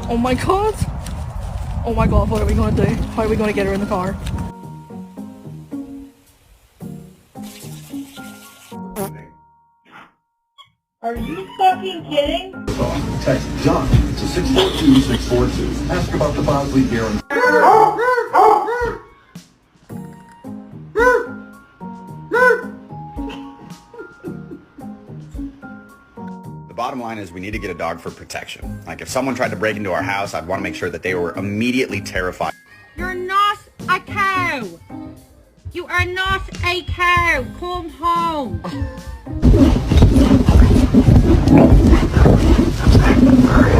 Oh my god. Oh my god, what are we gonna do? How are we gonna get her in the car? Are you fucking kidding? Text John to 642-642. Ask about the Bosley guarantee. The bottom line is we need to get a dog for protection. Like if someone tried to break into our house, I'd want to make sure that they were immediately terrified. You're not a cow. You are not a cow. Come home.